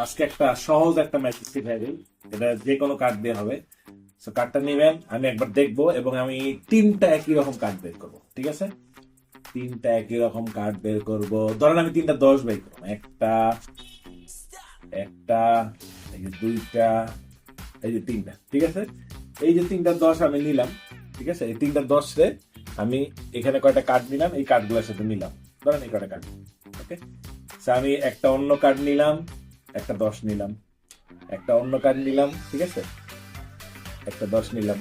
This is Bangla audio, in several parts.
আজকে একটা সহজ একটা ম্যাচ শিখাই দিই। এটা যে কোনো কার্ড দিয়ে হবে। তো কার্ডটা নেবেন, আমি একবার দেখবো এবং আমি তিনটা একই রকম কার্ড বের করবো, ঠিক আছে? তিনটা একই রকম কার্ড বের করবো। ধরেন আমি তিনটা 10 বের করবো। একটা একটা এই যে দুইটা, এই যে তিনটা, ঠিক আছে? এই যে তিনটা 10 আমি নিলাম, ঠিক আছে? এই তিনটা 10 রে আমি এখানে কয়টা কার্ড নিলাম, এই কার্ডগুলোর সাথে নিলাম। ধরেন এই কয়টা কার্ড, ওকে? আমি একটা অন্য কার্ড নিলাম, একটা 10 নিলাম, একটা অন্য কার্ড নিলাম, ঠিক আছে? একটা 10 নিলাম,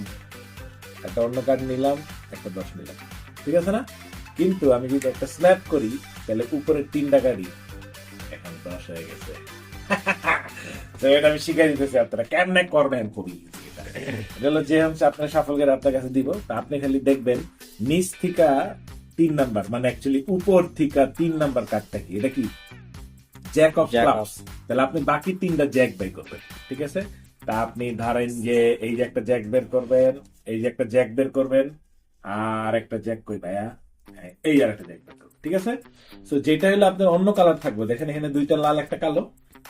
একটা অন্য কার্ড নিলাম, একটা 10 নিলাম, ঠিক আছে না? কিন্তু আমি যদি একটা স্ন্যাপ করি, তাহলে উপরের তিনটা কার্ডই এখন 10 হয়ে গেছে। তো এটা আমি শিখাই দিতেছি, আপনারা কেমনে করবেন খুবই easy এটা। এটা হলো যে হচ্ছে আপনার সাফলকের আপনার কাছে দিব, তা আপনি খালি দেখবেন নিচ থেকে 3 নাম্বার, মানে অ্যাকচুয়ালি উপর থেকে 3 নাম্বার কার্ডটা কি, এটা কি জ্যাক অফ ক্লাবস। তাহলে আপনি বাকি তিনটা জ্যাক বের করবেন, ঠিক আছে? তা আপনি ধরেন যে এই যে একটা জ্যাক বের করবেন, এই যে একটা জ্যাক বের করবেন, আর একটা জ্যাক কই ভাইয়া, এই আর একটা জ্যাক বের করবেন, ঠিক আছে? তো যেটা হলো আপনার অন্য কালার থাকবে, দেখেন এখানে দুইটা লাল একটা কালো,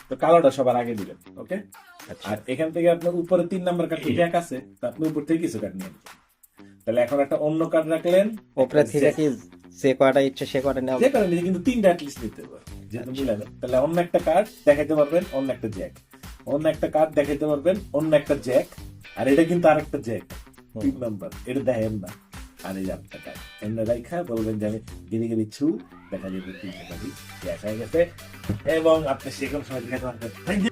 তো কালোটা সবার আগে দিবেন, ওকে? আর এখান থেকে আপনার উপরে 3 নাম্বার কার্ড জ্যাক আছে, তো আপনি উপর থেকে কিছু কার্ড নিয়ে নেবেন। তাহলে এখন একটা অন্য কার্ড রাখলেন, উপরে থেকে কি যে কয়টা ইচ্ছে সে কয়টা নেওয়া যে কারণে নিজে কিন্তু তিনটা অ্যাটলিস্ট নিতে পারবেন, যেহেতু মিলানো। তাহলে অন্য একটা কার্ড দেখাইতে পারবেন, অন্য একটা জ্যাক, অন্য একটা কার্ড দেখাইতে পারবেন, অন্য একটা জ্যাক, আর এটা কিন্তু আরেকটা জ্যাক 3 নাম্বার, এটা দেখেন না। আর এই যে আপনার কার্ড এমনি রাইখা বলবেন যে আমি গিনি গিনি ছু, দেখা যাবে তিনটা কার্ডই জ্যাক হয়ে গেছে এবং আপনি সে কোনো সময় দেখাতে পারবেন। Thank you.